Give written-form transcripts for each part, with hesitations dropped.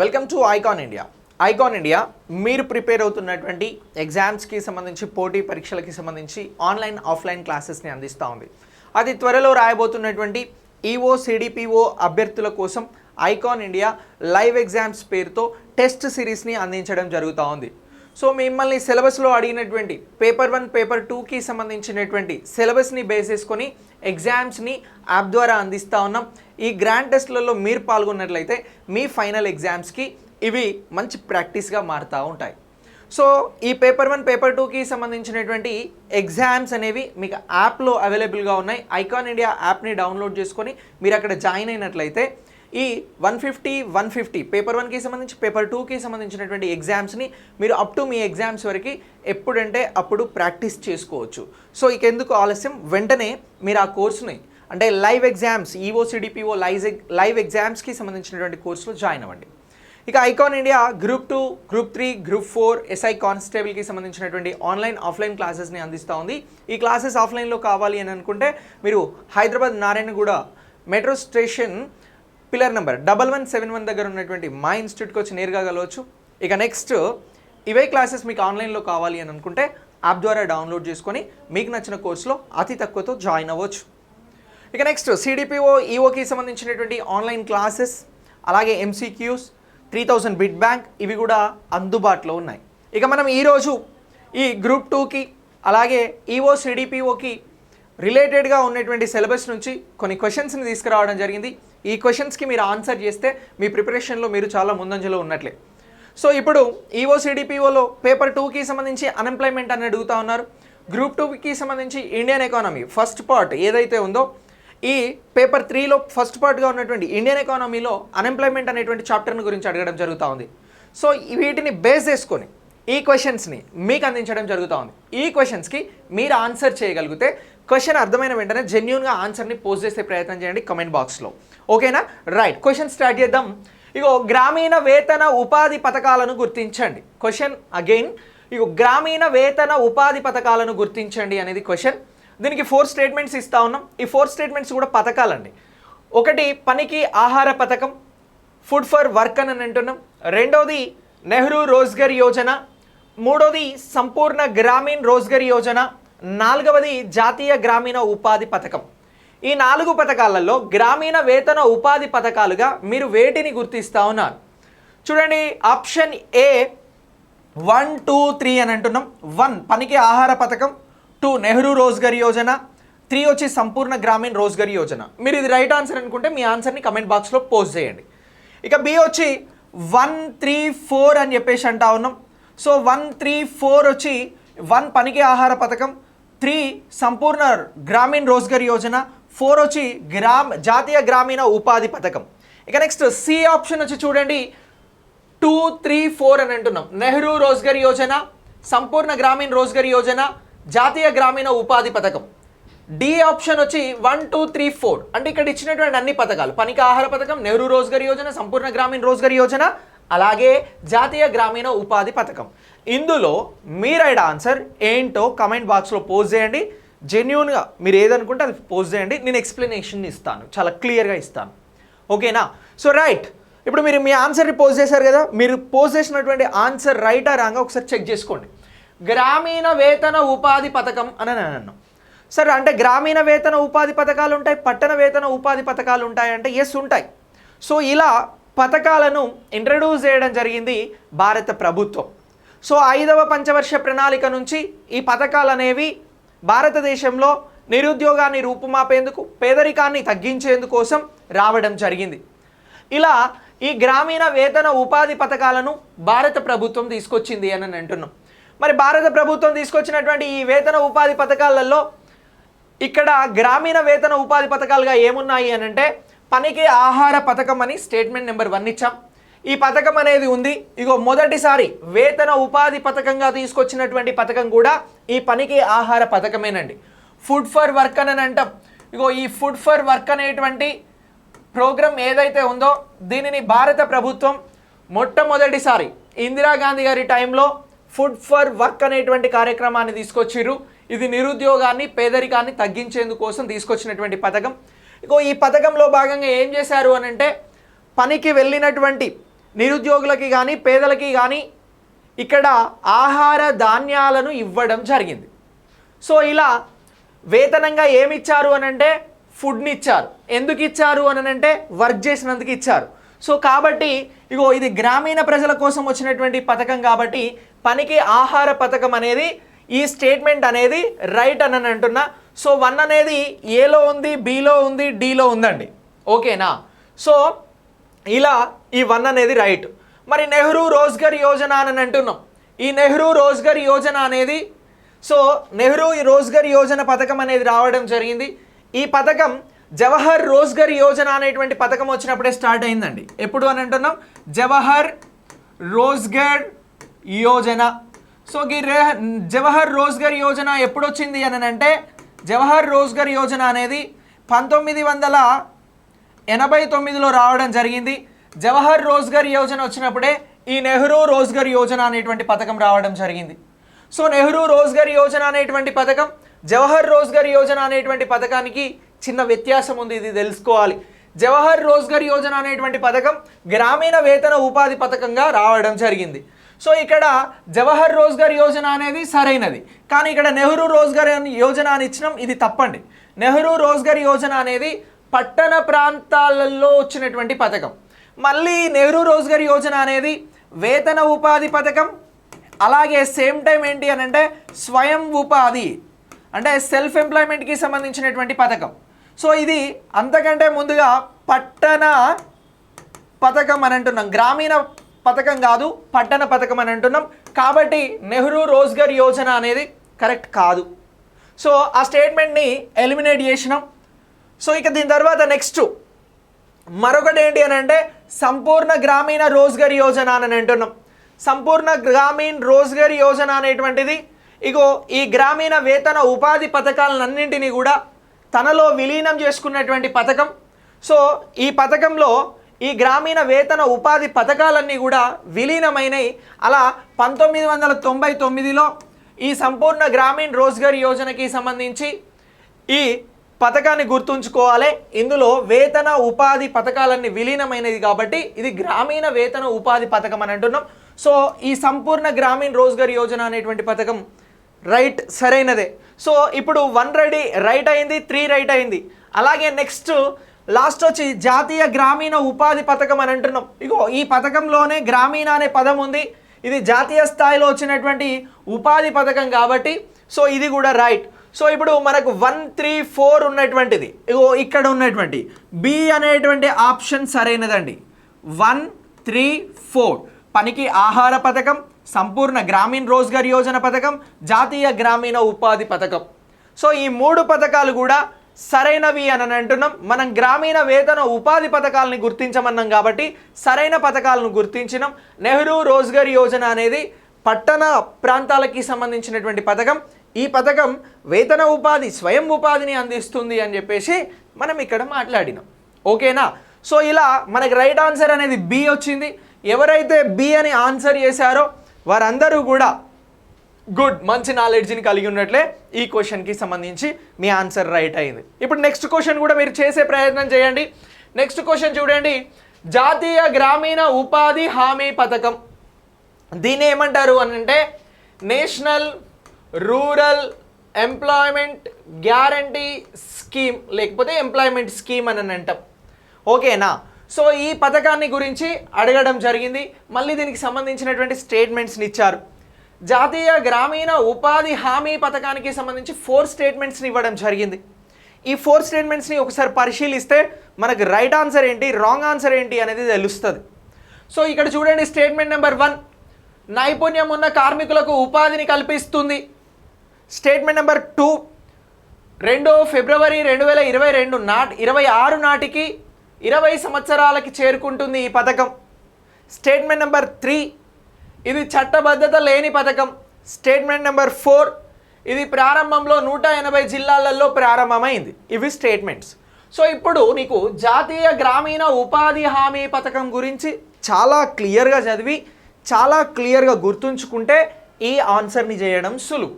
Welcome to icon India. Icon India మీరు prepare అవుతున్నటువంటి ఎగ్జామ్స్కి సంబంధించి పోటీ పరీక్షలకి సంబంధించి ఆన్లైన్ ఆఫ్లైన్ క్లాసెస్ని అందిస్తూ ఉంది. అది త్వరలో రాయబోతున్నటువంటి ఈఓ సిడిపిఓ అభ్యర్థుల కోసం ఐకాన్ ఇండియా లైవ్ ఎగ్జామ్స్ పేరుతో టెస్ట్ సిరీస్ని అందించడం జరుగుతూ ఉంది. సో మిమ్మల్ని సిలబస్లో అడిగినటువంటి పేపర్ 1 పేపర్ 2కి సంబంధించినటువంటి సిలబస్ని బేస్ చేసుకొని ఎగ్జామ్స్ని యాప్ ద్వారా అందిస్తూ ఉన్నాం. ఈ గ్రాండ్ టెస్ట్లలో మీరు పాల్గొన్నట్లయితే మీ ఫైనల్ ఎగ్జామ్స్కి ఇవి మంచి ప్రాక్టీస్గా మారుతూ ఉంటాయి. సో ఈ పేపర్ 1 పేపర్ 2కి సంబంధించినటువంటి ఎగ్జామ్స్ అనేవి మీకు యాప్లో అవైలబుల్గా ఉన్నాయి. ఐకాన్ ఇండియా యాప్ని డౌన్లోడ్ చేసుకొని మీరు అక్కడ జాయిన్ అయినట్లయితే ఈ 150 పేపర్ 1కి సంబంధించి పేపర్ 2కి సంబంధించినటువంటి ఎగ్జామ్స్ని మీరు అప్ టు మీ ఎగ్జామ్స్ వరకు ఎప్పుడంటే అప్పుడు ప్రాక్టీస్ చేసుకోవచ్చు. సో ఇక ఎందుకు ఆలస్యం, వెంటనే మీరు ఆ కోర్సుని అంటే live exams EO CDPO live ఎగ్జామ్స్కి సంబంధించినటువంటి కోర్సులో జాయిన్ అవ్వండి. ఇక Icon India group 2, group 3, group 4 SI కానిస్టేబుల్కి సంబంధించినటువంటి ఆన్లైన్ ఆఫ్లైన్ క్లాసెస్ని అందిస్తూ ఉంది. ఈ క్లాసెస్ ఆఫ్లైన్లో కావాలి అని అనుకుంటే మీరు Hyderabad Narayanaguda metro station pillar number 1171 దగ్గర ఉన్నటువంటి మా ఇన్స్టిట్యూట్కి వచ్చి నేరుగా కలవచ్చు. ఇక నెక్స్ట్ ఇవే క్లాసెస్ మీకు ఆన్లైన్లో కావాలి అని అనుకుంటే యాప్ ద్వారా డౌన్లోడ్ చేసుకొని మీకు నచ్చిన కోర్సులో అతి తక్కువతో జాయిన్ అవ్వచ్చు. ఇక నెక్స్ట్ సిడిపిఓ ఈఓకి సంబంధించినటువంటి ఆన్లైన్ క్లాసెస్, అలాగే ఎంసీక్యూస్, 3000 బిట్ బ్యాంక్ ఇవి కూడా అందుబాటులో ఉన్నాయి. ఇక మనం ఈరోజు ఈ గ్రూప్ 2కి అలాగే ఈఓ సిడిపిఓకి రిలేటెడ్గా ఉన్నటువంటి సిలబస్ నుంచి కొన్ని క్వశ్చన్స్ని తీసుకురావడం జరిగింది. ఈ క్వశ్చన్స్కి మీరు ఆన్సర్ చేస్తే మీ ప్రిపరేషన్లో మీరు చాలా ముందంజలో ఉన్నట్లే. సో ఇప్పుడు ఈఓ సిడిపిఓలో పేపర్ 2కి సంబంధించి అన్ఎంప్లాయ్మెంట్ అని అడుగుతూ ఉన్నారు. గ్రూప్ 2కి సంబంధించి ఇండియన్ ఎకానమీ ఫస్ట్ పార్ట్ ఏదైతే ఉందో ఈ పేపర్ 3లో ఫస్ట్ పార్ట్గా ఉన్నటువంటి ఇండియన్ ఎకానమీలో అన్ఎంప్లాయ్మెంట్ అనేటువంటి చాప్టర్ని గురించి అడగడం జరుగుతూ ఉంది. సో వీటిని బేస్ చేసుకొని ఈ క్వశ్చన్స్ని మీకు అందించడం జరుగుతూ ఉంది. ఈ క్వశ్చన్స్కి మీరు ఆన్సర్ చేయగలిగితే క్వశ్చన్ అర్థమైన వెంటనే జెన్యూన్గా ఆన్సర్ని పోస్ట్ చేసే ప్రయత్నం చేయండి కమెంట్ బాక్స్లో. ఓకేనా? రైట్, క్వశ్చన్ స్టార్ట్ చేద్దాం. ఇగో గ్రామీణ వేతన ఉపాధి పథకాలను గుర్తించండి. క్వశ్చన్ అగైన్, ఇగో గ్రామీణ వేతన ఉపాధి పథకాలను గుర్తించండి అనేది క్వశ్చన్. దీనికి 4 స్టేట్మెంట్స్ ఇస్తూ ఉన్నాం. ఈ 4 స్టేట్మెంట్స్ కూడా పథకాలండి. ఒకటి పనికి ఆహార పథకం, ఫుడ్ ఫర్ వర్క్ అని అంటున్నాం. రెండోది నెహ్రూ రోజ్గర్ యోజన. మూడోది సంపూర్ణ గ్రామీణ్ రోజ్గర్ యోజన. నాలుగవది జాతీయ గ్రామీణ ఉపాధి పథకం. ఈ 4 పథకాలలో గ్రామీణ వేతన ఉపాధి పథకాలుగా మీరు వేటిని గుర్తిస్తూ ఉన్నారు? చూడండి, ఆప్షన్ ఏ 1, 2, 3 అని అంటున్నాం. 1 పనికి ఆహార పథకం, 2 నెహ్రూ రోజ్గర్ యోజన, 3 వచ్చి సంపూర్ణ గ్రామీణ్ రోజ్గర్ యోజన. మీరు ఇది రైట్ ఆన్సర్ అనుకుంటే మీ ఆన్సర్ని కమెంట్ బాక్స్లో పోస్ట్ చేయండి. ఇక బి వచ్చి 1, 3, 4 అని చెప్పేసి అంటా ఉన్నాం. సో 1, 3, 4 వచ్చి 1 పనికి ఆహార పథకం, 3 సంపూర్ణ గ్రామీణ్ రోజ్గర్ యోజన, 4 వచ్చి జాతీయ గ్రామీణ ఉపాధి పథకం. ఇక నెక్స్ట్ సి ఆప్షన్ వచ్చి చూడండి 2, 3, 4 అని అంటున్నాం. నెహ్రూ రోజ్గర్ యోజన, సంపూర్ణ గ్రామీణ్ రోజ్గర్ యోజన, జాతీయ గ్రామీణ ఉపాధి పథకం. డి ఆప్షన్ వచ్చి 1, 2, 3, 4 అంటే ఇక్కడ ఇచ్చినటువంటి అన్ని పథకాలు పనికి ఆహార పథకం, నెహ్రూ రోజ్గర్ యోజన, సంపూర్ణ గ్రామీణ్ రోజ్గర్ యోజన, అలాగే జాతీయ గ్రామీణ ఉపాధి పథకం. ఇందులో మీ రైట్ ఆన్సర్ ఏంటో కమెంట్ బాక్స్లో పోస్ట్ చేయండి. జెన్యూన్గా మీరు ఏదనుకుంటే అది పోస్ట్ చేయండి. నేను ఎక్స్ప్లెనేషన్ ఇస్తాను, చాలా క్లియర్గా ఇస్తాను. ఓకేనా? సో రైట్, ఇప్పుడు మీరు మీ ఆన్సర్ని పోస్ట్ చేశారు కదా, మీరు పోస్ట్ చేసినటువంటి ఆన్సర్ రైటా రాంగా ఒకసారి చెక్ చేసుకోండి. గ్రామీణ వేతన ఉపాధి పథకం అని అన్నాను. సరే, అంటే గ్రామీణ వేతన ఉపాధి పథకాలు ఉంటాయి, పట్టణ వేతన ఉపాధి పథకాలు ఉంటాయి అంటే ఎస్ ఉంటాయి. సో ఇలా పథకాలను ఇంట్రడ్యూస్ చేయడం జరిగింది భారత ప్రభుత్వం. సో 5వ పంచవర్ష ప్రణాళిక నుంచి ఈ పథకాలు అనేవి భారతదేశంలో నిరుద్యోగాన్ని రూపుమాపేందుకు, పేదరికాన్ని తగ్గించేందుకోసం రావడం జరిగింది. ఇలా ఈ గ్రామీణ వేతన ఉపాధి పథకాలను భారత ప్రభుత్వం తీసుకొచ్చింది అని అంటున్నాం. మరి భారత ప్రభుత్వం తీసుకొచ్చినటువంటి ఈ వేతన ఉపాధి పథకాలలో ఇక్కడ గ్రామీణ వేతన ఉపాధి పథకాలుగా ఏమున్నాయి అని అంటే పనికి ఆహార పథకం అని స్టేట్మెంట్ నెంబర్ 1 ఇచ్చాం. ఈ పథకం అనేది ఉంది. ఇగో మొదటిసారి వేతన ఉపాధి పథకంగా తీసుకొచ్చినటువంటి పథకం కూడా ఈ పనికి ఆహార పథకమేనండి. ఫుడ్ ఫర్ వర్క్ అని అంటాం. ఇగో ఈ ఫుడ్ ఫర్ వర్క్ అనేటువంటి ప్రోగ్రామ్ ఏదైతే ఉందో దీనిని భారత ప్రభుత్వం మొట్టమొదటిసారి ఇందిరాగాంధీ గారి టైంలో ఫుడ్ ఫర్ వర్క్ అనేటువంటి కార్యక్రమాన్ని తీసుకొచ్చిర్రు. ఇది నిరుద్యోగాన్ని, పేదరికాన్ని తగ్గించేందుకోసం తీసుకొచ్చినటువంటి పథకం. ఇగో ఈ పథకంలో భాగంగా ఏం చేశారు అని అంటే పనికి వెళ్ళినటువంటి నిరుద్యోగులకి కానీ పేదలకి కానీ ఇక్కడ ఆహార ధాన్యాలను ఇవ్వడం జరిగింది. సో ఇలా వేతనంగా ఏమి ఇచ్చారు అని అంటే ఫుడ్ని ఇచ్చారు. ఎందుకు ఇచ్చారు అని అంటే వర్క్ చేసినందుకు ఇచ్చారు. సో కాబట్టి ఇగో ఇది గ్రామీణ ప్రజల కోసం వచ్చినటువంటి పథకం కాబట్టి పనికి ఆహార పథకం అనేది ఈ స్టేట్మెంట్ అనేది రైట్ అని అంటున్నా. సో 1 అనేది ఏలో ఉంది, బిలో ఉంది, డిలో ఉందండి. ఓకేనా? సో ఇలా ఈ 1 అనేది రైట్. మరి నెహ్రూ రోజ్గర్ యోజన అని అంటున్నాం. ఈ నెహ్రూ రోజ్గర్ యోజన అనేది నెహ్రూ రోజ్గర్ యోజన పథకం అనేది రావడం జరిగింది. ఈ పథకం జవహర్ రోజ్గర్ యోజన అనేటువంటి పథకం వచ్చినప్పుడే స్టార్ట్ అయిందండి. ఎప్పుడు అని అంటున్నాం? జవహర్ రోజ్గర్ యోజన. సో ఈ జవహర్ రోజ్గర్ యోజన ఎప్పుడు వచ్చింది అని అంటే జవహర్ రోజ్గర్ యోజన అనేది 1989లో రావడం జరిగింది. జవహర్ రోజ్గర్ యోజన వచ్చినప్పుడే ఈ నెహ్రూ రోజ్గర్ యోజన అనేటువంటి పథకం రావడం జరిగింది. సో నెహ్రూ రోజ్గర్ యోజన అనేటువంటి పథకం జవహర్ రోజ్గర్ యోజన అనేటువంటి పథకానికి చిన్న వ్యత్యాసం ఉంది, ఇది తెలుసుకోవాలి. జవహర్ రోజ్గర్ యోజన అనేటువంటి పథకం గ్రామీణ వేతన ఉపాధి పథకంగా రావడం జరిగింది. సో ఇక్కడ జవహర్ రోజ్గర్ యోజన అనేది సరైనది, కానీ ఇక్కడ నెహ్రూ రోజ్గర్ యోజన అని ఇచ్చినాం, ఇది తప్పండి. నెహ్రూ రోజ్గర్ యోజన అనేది పట్టణ ప్రాంతాలలో వచ్చినటువంటి పథకం. మళ్ళీ నెహ్రూ రోజ్గర్ యోజన అనేది వేతన ఉపాధి పథకం, అలాగే సేమ్ టైం ఏంటి అని అంటే స్వయం ఉపాధి అంటే సెల్ఫ్ ఎంప్లాయ్మెంట్కి సంబంధించినటువంటి పథకం. సో ఇది అంతకంటే ముందుగా పట్టణ పథకం అని అంటున్నాం, గ్రామీణ పథకం కాదు, పట్టణ పథకం అని అంటున్నాం. కాబట్టి నెహ్రూ రోజ్గర్ యోజన అనేది కరెక్ట్ కాదు. సో ఆ స్టేట్మెంట్ని ఎలిమినేట్ చేసినాం. సో ఇక దీని తర్వాత నెక్స్ట్ మరొకటి ఏంటి అని అంటే సంపూర్ణ గ్రామీణ రోజ్గర్ యోజన అని అంటున్నాం. సంపూర్ణ గ్రామీణ రోజ్గర్ యోజన అనేటువంటిది ఇగో ఈ గ్రామీణ వేతన ఉపాధి పథకాలన్నింటినీ కూడా తనలో విలీనం చేసుకున్నటువంటి పథకం. సో ఈ పథకంలో ఈ గ్రామీణ వేతన ఉపాధి పథకాలన్నీ కూడా విలీనమైనవి. అలా 1999లో ఈ సంపూర్ణ గ్రామీణ రోజ్గర్ యోజనకి సంబంధించి ఈ పథకాన్ని గుర్తుంచుకోవాలి. ఇందులో వేతన ఉపాధి పథకాలన్నీ విలీనమైనది కాబట్టి ఇది గ్రామీణ వేతన ఉపాధి పథకం అని అంటున్నాం. సో ఈ సంపూర్ణ గ్రామీణ రోజ్గర్ యోజన అనేటువంటి పథకం రైట్, సరైనదే. సో ఇప్పుడు 1 రెడీ రైట్ అయింది, 3 రైట్ అయింది. అలాగే నెక్స్ట్ లాస్ట్ వచ్చి జాతీయ గ్రామీణ ఉపాధి పథకం అని అంటున్నాం. ఇగో ఈ పథకంలోనే గ్రామీణ అనే పదం ఉంది, ఇది జాతీయ స్థాయిలో వచ్చినటువంటి ఉపాధి పథకం కాబట్టి సో ఇది కూడా రైట్. సో ఇప్పుడు మనకు 1, 3, 4 ఉన్నటువంటిది ఇగో ఇక్కడ ఉన్నటువంటి బి అనేటువంటి ఆప్షన్ సరైనదండి. 1, 3, 4 పనికి ఆహార పథకం, సంపూర్ణ గ్రామీణ రోజ్గర్ యోజన పథకం, జాతీయ గ్రామీణ ఉపాధి పథకం. సో ఈ 3 పథకాలు కూడా సరైనవి అని అంటున్నాం. మనం గ్రామీణ వేతన ఉపాధి పథకాలని గుర్తించమన్నాం కాబట్టి సరైన పథకాలను గుర్తించినాం. నెహ్రూ రోజ్గర్ యోజన అనేది పట్టణ ప్రాంతాలకి సంబంధించినటువంటి పథకం. ఈ పథకం వేతన ఉపాధి, స్వయం ఉపాధిని అందిస్తుంది అని చెప్పేసి మనం ఇక్కడ మాట్లాడినాం. ఓకేనా? సో ఇలా మనకి రైట్ ఆన్సర్ అనేది బి వచ్చింది. ఎవరైతే బి అని ఆన్సర్ చేశారో వారందరూ కూడా గుడ్, మంచి నాలెడ్జ్ని కలిగి ఉన్నట్లే ఈ క్వశ్చన్కి సంబంధించి మీ ఆన్సర్ రైట్ అయింది. ఇప్పుడు నెక్స్ట్ క్వశ్చన్ కూడా మీరు చేసే ప్రయత్నం చేయండి. నెక్స్ట్ క్వశ్చన్ చూడండి, జాతీయ గ్రామీణ ఉపాధి హామీ పథకం దీన్ని ఏమంటారు అని అంటే national rural employment guarantee scheme లేకపోతే ఎంప్లాయ్మెంట్ స్కీమ్ అని అంటాం. ఓకేనా? సో ఈ పథకాన్ని గురించి అడగడం జరిగింది. మళ్ళీ దీనికి సంబంధించినటువంటి స్టేట్మెంట్స్ని ఇచ్చారు. జాతీయ గ్రామీణ ఉపాధి హామీ పథకానికి సంబంధించి 4 స్టేట్మెంట్స్ని ఇవ్వడం జరిగింది. ఈ 4 స్టేట్మెంట్స్ని ఒకసారి పరిశీలిస్తే మనకు రైట్ ఆన్సర్ ఏంటి, రాంగ్ ఆన్సర్ ఏంటి అనేది తెలుస్తుంది. సో ఇక్కడ చూడండి, స్టేట్మెంట్ నెంబర్ 1 నైపుణ్యం ఉన్న కార్మికులకు ఉపాధిని కల్పిస్తుంది. స్టేట్మెంట్ నెంబర్ 2 2 ఫిబ్రవరి 2026 నాటికి 20 సంవత్సరాలకి చేరుకుంటుంది ఈ పథకం. స్టేట్మెంట్ నెంబర్ 3 ఇది చట్టబద్ధత లేని పథకం. స్టేట్మెంట్ నెంబర్ 4 ఇది ప్రారంభంలో 180 జిల్లాలలో ప్రారంభమైంది. ఇవి స్టేట్మెంట్స్. సో ఇప్పుడు నీకు జాతీయ గ్రామీణ ఉపాధి హామీ పథకం గురించి చాలా క్లియర్గా చదివి చాలా క్లియర్గా గుర్తుంచుకుంటే ఈ ఆన్సర్ని చేయడం సులువు.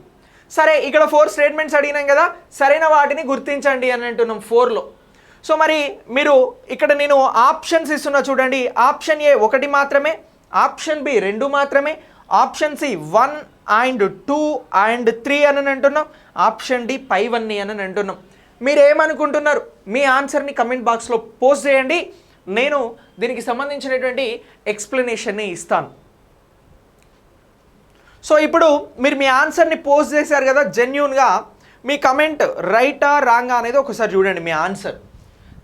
సరే, ఇక్కడ 4 స్టేట్మెంట్స్ అడిగినాం కదా, సరైన వాటిని గుర్తించండి అని అంటున్నాం 4లో. సో మరి మీరు ఇక్కడ నేను ఆప్షన్స్ ఇస్తున్నా చూడండి. ఆప్షన్ ఏ 1 మాత్రమే, ఆప్షన్ బి 2 మాత్రమే, ఆప్షన్ సి 1 అండ్ 2 అండ్ 3 అని అంటున్నాం, ఆప్షన్ డి పైవన్నీ అని అంటున్నాం. మీరు ఏమనుకుంటున్నారు? మీ ఆన్సర్ని కమెంట్ బాక్స్లో పోస్ట్ చేయండి. నేను దీనికి సంబంధించినటువంటి ఎక్స్ప్లెనేషన్ని ఇస్తాను. సో ఇప్పుడు మీరు మీ ఆన్సర్ని పోస్ట్ చేశారు కదా, జెన్యూన్గా మీ కమెంట్ రైటా రాంగా అనేది ఒకసారి చూడండి. మీ ఆన్సర్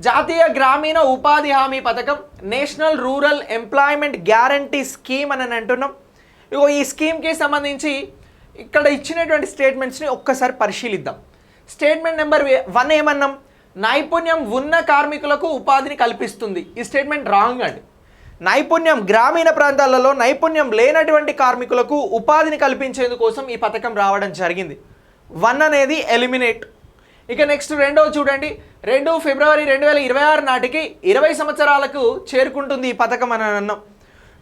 జాతీయ గ్రామీణ ఉపాధి హామీ పథకం, national rural employment guarantee scheme అని అంటున్నాం. ఇగో ఈ స్కీమ్కి సంబంధించి ఇక్కడ ఇచ్చినటువంటి స్టేట్మెంట్స్ని ఒక్కసారి పరిశీలిద్దాం. Statement number 1 ఏమన్నాం? నైపుణ్యం ఉన్న కార్మికులకు ఉపాధిని కల్పిస్తుంది. ఈ స్టేట్మెంట్ రాంగ్ అండి. నైపుణ్యం, గ్రామీణ ప్రాంతాలలో నైపుణ్యం లేనటువంటి కార్మికులకు ఉపాధిని కల్పించేందుకోసం ఈ పథకం రావడం జరిగింది. 1 అనేది ఎలిమినేట్. ఇక నెక్స్ట్ రెండవ చూడండి, 2 ఫిబ్రవరి 2026 నాటికి 20 సంవత్సరాలకు చేరుకుంటుంది ఈ పథకం అని అన్నాం.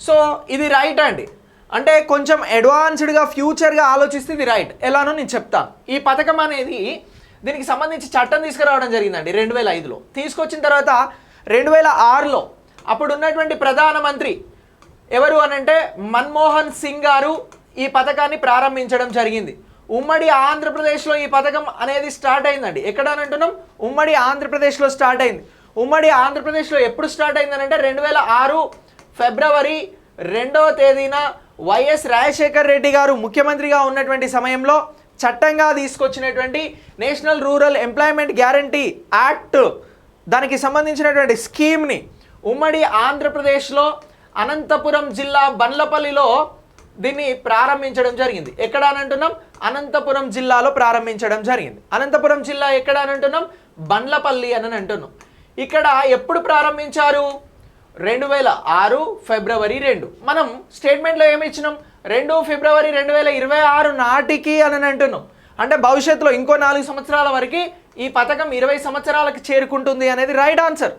సో ఇది రైట్ అండి. అంటే కొంచెం అడ్వాన్స్డ్గా ఫ్యూచర్గా ఆలోచిస్తే ఇది రైట్. ఎలానో నేను చెప్తాను. ఈ పథకం అనేది దీనికి సంబంధించి చట్టం తీసుకురావడం జరిగిందండి 2005లో. తీసుకొచ్చిన తర్వాత 2006లో అప్పుడు ఉన్నటువంటి ప్రధానమంత్రి ఎవరు అనంటే మన్మోహన్ సింగ్ గారు ఈ పథకాన్ని ప్రారంభించడం జరిగింది. ఉమ్మడి ఆంధ్రప్రదేశ్లో ఈ పథకం అనేది స్టార్ట్ అయిందండి. ఎక్కడ అని అంటున్నాం? ఉమ్మడి ఆంధ్రప్రదేశ్లో స్టార్ట్ అయింది. ఉమ్మడి ఆంధ్రప్రదేశ్లో ఎప్పుడు స్టార్ట్ అయిందనంటే 2006 ఫిబ్రవరి 2వ తేదీన వైఎస్ రాజశేఖర్ రెడ్డి గారు ముఖ్యమంత్రిగా ఉన్నటువంటి సమయంలో చట్టంగా తీసుకొచ్చినటువంటి national rural employment guarantee act, దానికి సంబంధించినటువంటి స్కీమ్ని ఉమ్మడి ఆంధ్రప్రదేశ్లో అనంతపురం జిల్లా బండ్లపల్లిలో దీన్ని ప్రారంభించడం జరిగింది. ఎక్కడ అని అంటున్నాం? అనంతపురం జిల్లాలో ప్రారంభించడం జరిగింది. అనంతపురం జిల్లా ఎక్కడ అని అంటున్నాం? బండ్లపల్లి అని అంటున్నాం. ఇక్కడ ఎప్పుడు ప్రారంభించారు? 2006 ఫిబ్రవరి 2. మనం స్టేట్మెంట్లో ఏమి ఇచ్చినాం? 2 ఫిబ్రవరి 2026 నాటికి అని అంటున్నాం. అంటే భవిష్యత్తులో ఇంకో 4 సంవత్సరాల వరకు ఈ పథకం 20 సంవత్సరాలకు చేరుకుంటుంది అనేది రైట్ ఆన్సర్.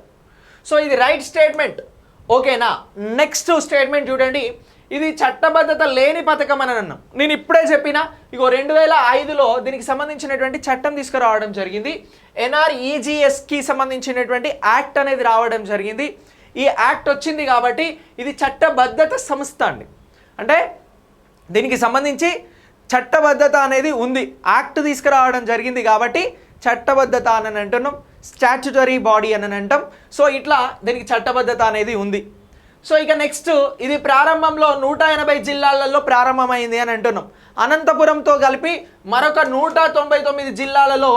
సో ఇది రైట్ స్టేట్మెంట్. ఓకేనా? నెక్స్ట్ స్టేట్మెంట్ చూడండి, ఇది చట్టబద్ధత లేని పథకం అని అన్నాం. నేను ఇప్పుడే చెప్పిన ఇగో 2005లో దీనికి సంబంధించినటువంటి చట్టం తీసుకురావడం జరిగింది. NREGSకి సంబంధించినటువంటి యాక్ట్ అనేది రావడం జరిగింది. ఈ యాక్ట్ వచ్చింది కాబట్టి ఇది చట్టబద్ధత సంస్థ అండి. అంటే దీనికి సంబంధించి చట్టబద్ధత అనేది ఉంది. యాక్ట్ తీసుకురావడం జరిగింది కాబట్టి చట్టబద్ధత అని అంటున్నాం, స్టాట్యుటరీ బాడీ అని అంటాం. సో ఇట్లా దీనికి చట్టబద్ధత అనేది ఉంది. సో ఇక నెక్స్ట్, ఇది ప్రారంభంలో 180 జిల్లాలలో ప్రారంభమైంది అని అంటున్నాం. అనంతపురంతో కలిపి మరొక 199 జిల్లాలలో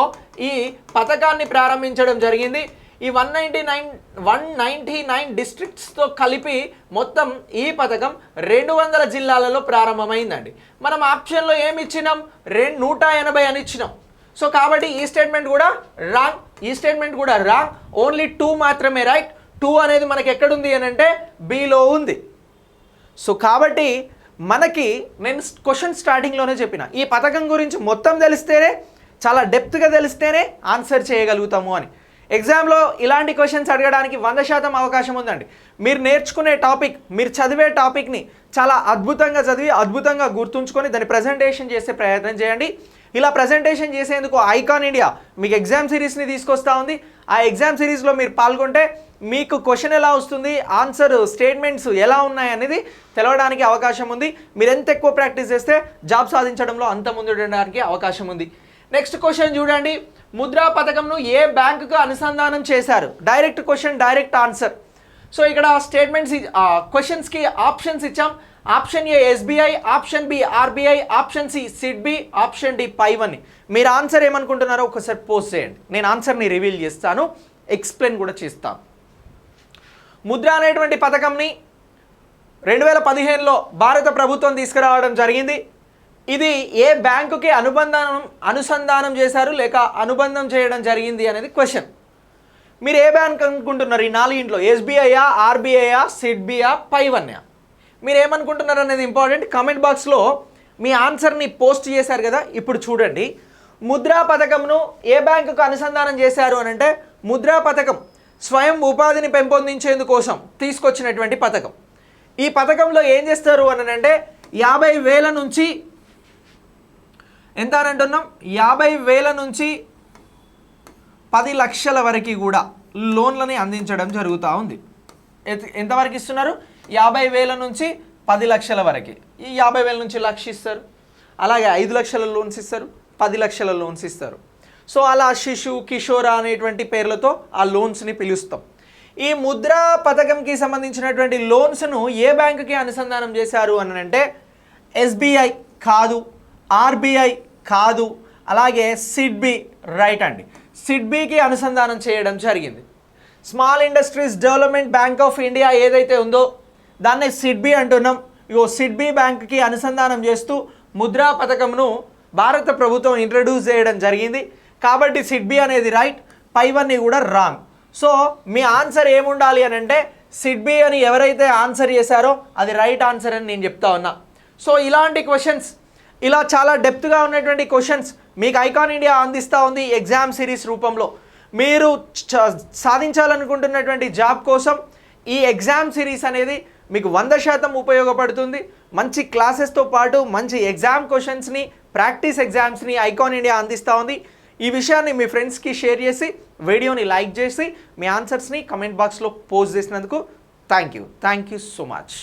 ఈ పథకాన్ని ప్రారంభించడం జరిగింది. ఈ 199 డిస్ట్రిక్ట్స్తో కలిపి మొత్తం ఈ పథకం 200 జిల్లాలలో ప్రారంభమైందండి. మనం ఆప్షన్లో ఏమి ఇచ్చినాం? 180 అని ఇచ్చినాం. సో కాబట్టి ఈ స్టేట్మెంట్ కూడా రాంగ్, ఈ స్టేట్మెంట్ కూడా రాంగ్. ఓన్లీ 2 మాత్రమే రైట్. 2 అనేది మనకి ఎక్కడుంది అని అంటే బిలో ఉంది. సో కాబట్టి మనకి నేను క్వశ్చన్ స్టార్టింగ్లోనే చెప్పిన ఈ పథకం గురించి మొత్తం తెలిస్తేనే, చాలా డెప్త్గా తెలిస్తేనే ఆన్సర్ చేయగలుగుతాము అని. ఎగ్జామ్లో ఇలాంటి క్వశ్చన్స్ అడగడానికి 100% అవకాశం ఉందండి. మీరు నేర్చుకునే టాపిక్, మీరు చదివే టాపిక్ని చాలా అద్భుతంగా చదివి అద్భుతంగా గుర్తుంచుకొని దాన్ని ప్రజెంటేషన్ చేసే ప్రయత్నం చేయండి. ఇలా ప్రజెంటేషన్ చేసేందుకు ఐకాన్ ఇండియా మీకు ఎగ్జామ్ సిరీస్ని తీసుకొస్తూ ఉంది. ఆ ఎగ్జామ్ సిరీస్లో మీరు పాల్గొంటే మీకు క్వశ్చన్ ఎలా వస్తుంది, ఆన్సర్ స్టేట్మెంట్స్ ఎలా ఉన్నాయి అనేది తెలవడానికి అవకాశం ఉంది. మీరు ఎంత ఎక్కువ ప్రాక్టీస్ చేస్తే జాబ్ సాధించడంలో అంత ముందుండడానికి అవకాశం ఉంది. నెక్స్ట్ క్వశ్చన్ చూడండి, ముద్రా పథకంను ఏ బ్యాంకుకు అనుసంధానం చేశారు? Direct question, direct answer. So ఇక్కడ స్టేట్మెంట్స్ క్వశ్చన్స్కి ఆప్షన్స్ ఇచ్చాం. Option A SBI, option B RBI, option C SIDBI, option D పైవన్నీ. మీరు ఆన్సర్ ఏమనుకుంటున్నారో ఒకసారి పోస్ట్ చేయండి. నేను ఆన్సర్ని రివీల్ చేస్తాను, ఎక్స్ప్లెయిన్ కూడా చేస్తాను. ముద్ర అనేటువంటి పథకంని 2015లో భారత ప్రభుత్వం తీసుకురావడం జరిగింది. ఇది ఏ బ్యాంకుకి అనుసంధానం చేశారు లేక అనుబంధం చేయడం జరిగింది అనేది క్వశ్చన్. మీరు ఏ బ్యాంక్ అనుకుంటున్నారు? ఈ 4 SBIయా, RBIయా, సిడ్బియా, పైవన్యా? మీరు ఏమనుకుంటున్నారు అనేది ఇంపార్టెంట్. కామెంట్ బాక్స్లో మీ ఆన్సర్ని పోస్ట్ చేశారు కదా. ఇప్పుడు చూడండి, ముద్రా పథకంను ఏ బ్యాంకుకు అనుసంధానం చేశారు అని అంటే ముద్రా పథకం స్వయం ఉపాధిని పెంపొందించేందుకోసం తీసుకొచ్చినటువంటి పథకం. ఈ పథకంలో ఏం చేస్తారు అని అంటే 50,000 నుంచి ఎంత అని అంటున్నాం? 50,000 నుంచి 10 లక్షల వరకు కూడా లోన్లని అందించడం జరుగుతూ ఉంది. ఎంతవరకు ఇస్తున్నారు? 50,000 నుంచి 10 లక్షల వరకు. ఈ 50,000 నుంచి 1,00,000 ఇస్తారు, అలాగే 5 లక్షల లోన్స్ ఇస్తారు, 10 లక్షల లోన్స్ ఇస్తారు. సో అలా శిశు కిషోర అనేటువంటి పేర్లతో ఆ లోన్స్ని పిలుస్తాం. ఈ ముద్రా పథకంకి సంబంధించినటువంటి లోన్స్ను ఏ బ్యాంకుకి అనుసంధానం చేశారు అని అంటే SBI కాదు, RBI కాదు, అలాగే సిడ్బి రైట్ అండి, సిడ్బికి అనుసంధానం చేయడం జరిగింది. Small industries development bank of India ఏదైతే ఉందో దాన్నే సిడ్బి అంటున్నాం. ఇగో సిడ్బి బ్యాంక్కి అనుసంధానం చేస్తూ ముద్రా పథకంను భారత ప్రభుత్వం ఇంట్రడ్యూస్ చేయడం జరిగింది. కాబట్టి సిడ్బి అనేది రైట్, పైవన్నీ కూడా రాంగ్. సో మీ ఆన్సర్ ఏముండాలి అని అంటే సిడ్బి అని ఎవరైతే ఆన్సర్ చేశారో అది రైట్ ఆన్సర్ అని నేను చెప్తా ఉన్నా. సో ఇలాంటి క్వశ్చన్స్, ఇలా చాలా డెప్త్గా ఉన్నటువంటి క్వశ్చన్స్ మీకు ఐకాన్ ఇండియా అందిస్తూ ఉంది ఎగ్జామ్ సిరీస్ రూపంలో. మీరు సాధించాలనుకుంటున్నటువంటి జాబ్ కోసం ఈ ఎగ్జామ్ సిరీస్ అనేది మీకు 100% ఉపయోగపడుతుంది. మంచి క్లాసెస్తో పాటు మంచి ఎగ్జామ్ క్వశ్చన్స్ని, ప్రాక్టీస్ ఎగ్జామ్స్ని ఐకాన్ ఇండియా అందిస్తూ ఉంది. ఈ విషయాన్ని మీ ఫ్రెండ్స్కి షేర్ చేసి, వీడియోని లైక్ చేసి, మీ ఆన్సర్స్ని కమెంట్ బాక్స్లో పోస్ట్ చేసినందుకు థ్యాంక్ యూ సో మచ్.